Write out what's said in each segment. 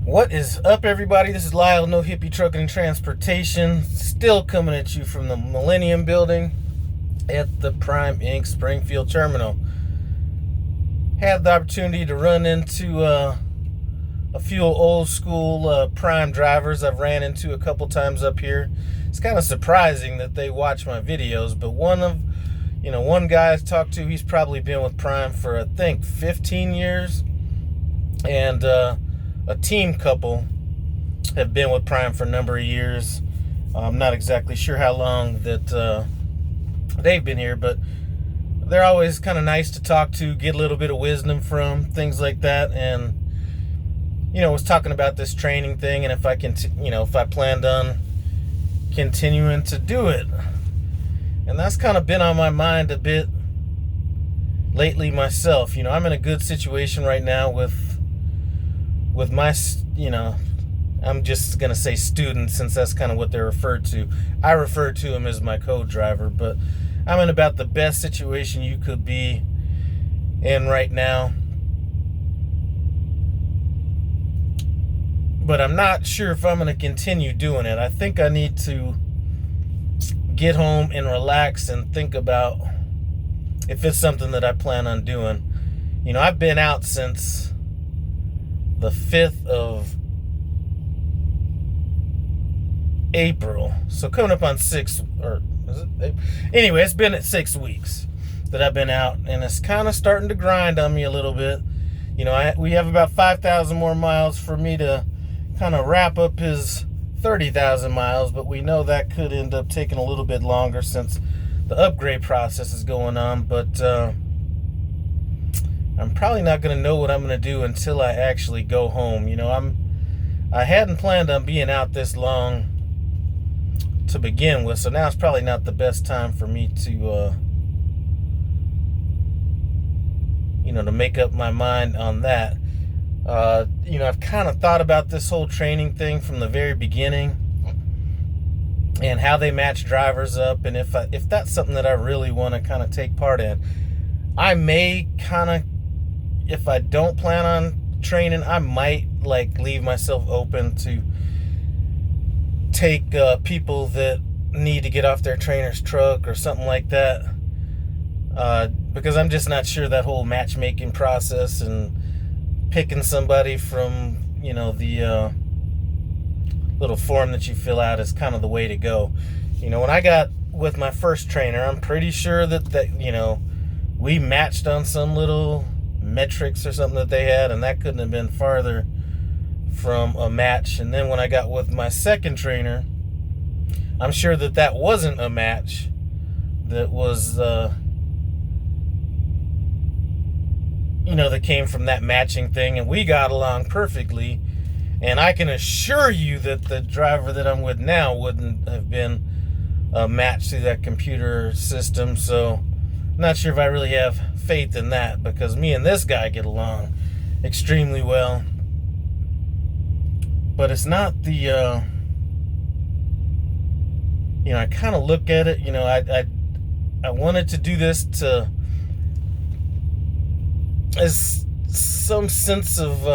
What is up, everybody? This is Lyle, No Hippie Trucking and Transportation, still coming at you from the Millennium Building at the Prime Inc. Springfield Terminal. Had the opportunity to run into a few old school Prime drivers I've ran into a couple times up here. It's kind of surprising that they watch my videos, but one guy I've talked to, he's probably been with Prime for, I think, 15 years, and a team couple have been with Prime for a number of years. I'm not exactly sure how long that they've been here, but they're always kind of nice to talk to, get a little bit of wisdom from, things like that. And was talking about this training thing, and if I planned on continuing to do it. And that's kind of been on my mind a bit lately myself. I'm in a good situation right now with my, I'm just going to say student, since that's kind of what they're referred to. I refer to him as my co-driver, but I'm in about the best situation you could be in right now. But I'm not sure if I'm going to continue doing it. I think I need to get home and relax and think about if it's something that I plan on doing. I've been out since the 5th of April, so coming up on 6, or is it? Anyway, it's been at 6 weeks that I've been out, and it's kind of starting to grind on me a little bit. We have about 5,000 more miles for me to kind of wrap up his 30,000 miles, but we know that could end up taking a little bit longer since the upgrade process is going on. But I'm probably not going to know what I'm going to do until I actually go home. I hadn't planned on being out this long to begin with, so now it's probably not the best time for me to to make up my mind on that. I've kind of thought about this whole training thing from the very beginning, and how they match drivers up, and if that's something that I really want to kind of take part in. I may kind of, if I don't plan on training, I might leave myself open to take people that need to get off their trainer's truck or something like that, because I'm just not sure that whole matchmaking process and picking somebody from the little form that you fill out is kind of the way to go. When I got with my first trainer, I'm pretty sure that we matched on some little metrics or something that they had, and that couldn't have been farther from a match. And then when I got with my second trainer, I'm sure that wasn't a match. That was that came from that matching thing, and we got along perfectly. And I can assure you that the driver that I'm with now wouldn't have been a match to that computer system. So I'm not sure if I really have faith in that, because me and this guy get along extremely well. But it's not the I kind of look at it, I wanted to do this to as some sense of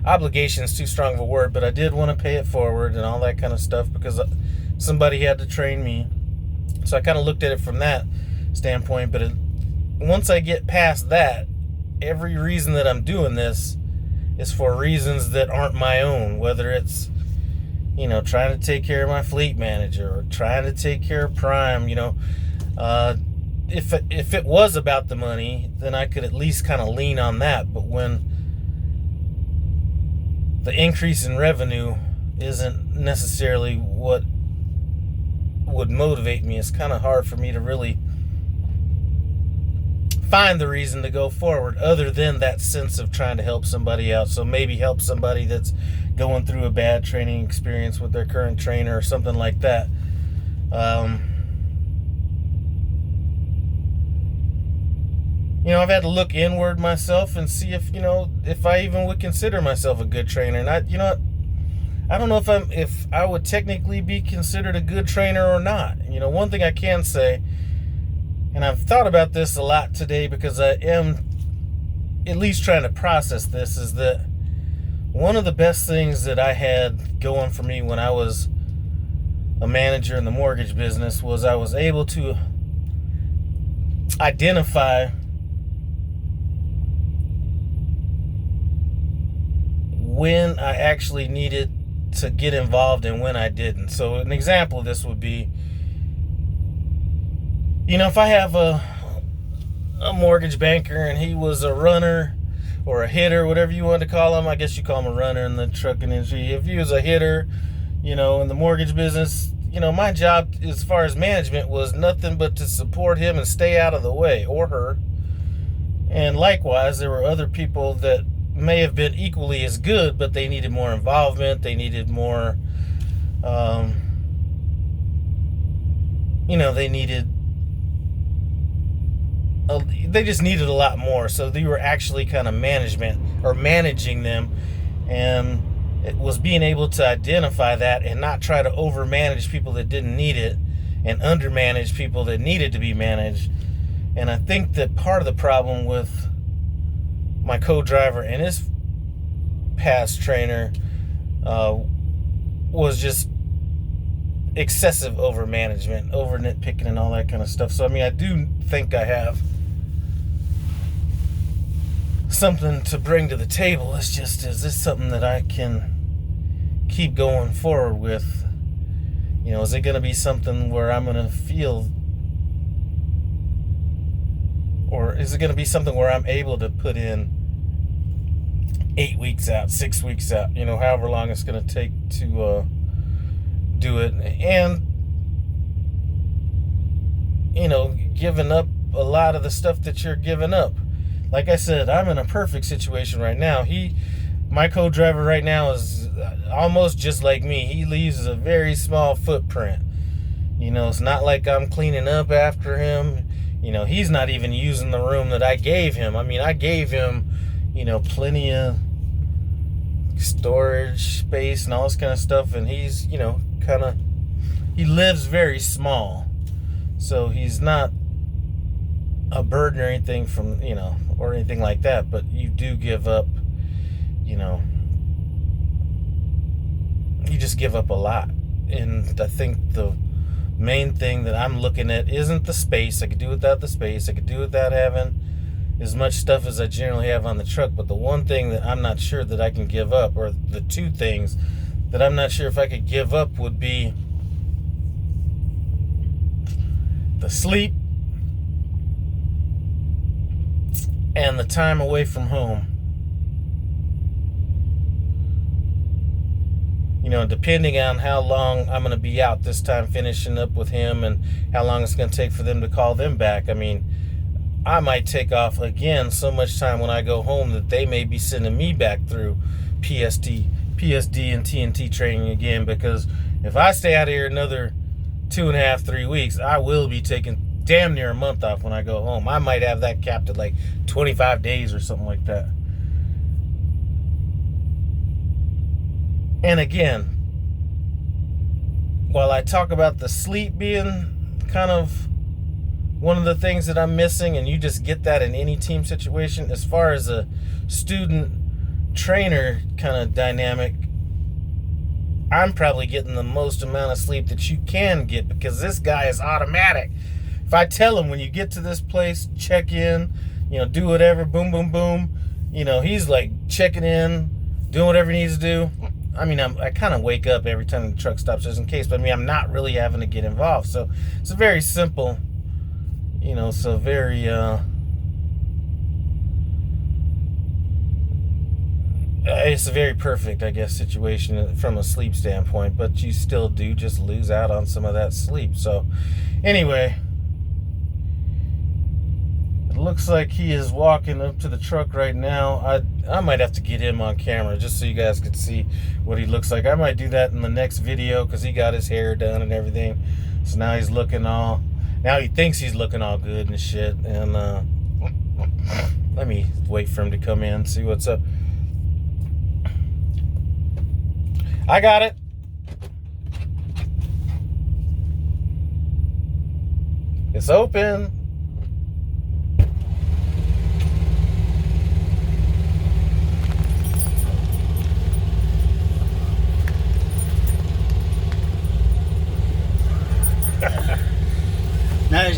obligation is too strong of a word, but I did want to pay it forward and all that kind of stuff, because somebody had to train me. So I kind of looked at it from that standpoint. But once I get past that, every reason that I'm doing this is for reasons that aren't my own, whether it's trying to take care of my fleet manager or trying to take care of Prime. If it was about the money, then I could at least kind of lean on that. But when the increase in revenue isn't necessarily what would motivate me, it's kind of hard for me to really find the reason to go forward, other than that sense of trying to help somebody out. So maybe help somebody that's going through a bad training experience with their current trainer or something like that. I've had to look inward myself and see if I even would consider myself a good trainer. And I don't know if I would technically be considered a good trainer or not. One thing I can say, and I've thought about this a lot today because I am at least trying to process this, is that one of the best things that I had going for me when I was a manager in the mortgage business was I was able to identify when I actually needed to get involved and when I didn't. So an example of this would be, if I have a mortgage banker and he was a runner or a hitter, whatever you want to call him. I guess you call him a runner in the trucking industry. If he was a hitter, in the mortgage business, my job as far as management was nothing but to support him and stay out of the way, or her. And likewise, there were other people that may have been equally as good, but they needed more involvement. They needed more, they just needed a lot more. So they were actually kind of managing them, and it was being able to identify that and not try to overmanage people that didn't need it and undermanage people that needed to be managed. And I think that part of the problem with my co-driver and his past trainer was just excessive overmanagement, over nitpicking and all that kind of stuff. So I do think I have something to bring to the table. It's just, is this something that I can keep going forward with? Is it going to be something where I'm going to feel, or is it going to be something where I'm able to put in 8 weeks out, 6 weeks out, however long it's going to take to do it, and giving up a lot of the stuff that you're giving up. Like I said, I'm in a perfect situation right now. My co-driver right now is almost just like me. He leaves a very small footprint. It's not like I'm cleaning up after him. He's not even using the room that I gave him. I gave him, plenty of storage space and all this kind of stuff, and he's, he lives very small. So he's not a burden or anything or anything like that, but you do give up, you just give up a lot. And I think the main thing that I'm looking at isn't the space. I could do without the space. I could do without having as much stuff as I generally have on the truck. But the one thing that I'm not sure that I can give up, or the two things that I'm not sure if I could give up, would be the sleep and the time away from home. Depending on how long I'm going to be out this time finishing up with him and how long it's going to take for them to call them back. I might take off again so much time when I go home that they may be sending me back through PSD and TNT training again, because if I stay out of here another 2.5, 3 weeks, I will be taking damn near a month off when I go home. I might have that capped at like 25 days or something like that. And again, while I talk about the sleep being kind of one of the things that I'm missing, and you just get that in any team situation, as far as a student trainer kind of dynamic, I'm probably getting the most amount of sleep that you can get, because this guy is automatic. If I tell him, when you get to this place, check in, do whatever, boom, boom, boom, he's like checking in, doing whatever he needs to do. I kind of wake up every time the truck stops just in case, but I'm not really having to get involved. So it's a very simple, it's a very perfect, I guess, situation from a sleep standpoint, but you still do just lose out on some of that sleep. So anyway, it looks like he is walking up to the truck right now. I might have to get him on camera just so you guys could see what he looks like. I might do that in the next video, because he got his hair done and everything. So now he's looking all, now he thinks he's looking all good and shit. And let me wait for him to come in and see what's up. I got it. It's open.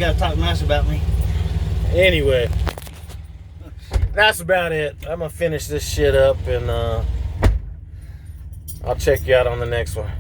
gotta talk nice about me. Anyway, that's about it. I'm gonna finish this shit up and I'll check you out on the next one.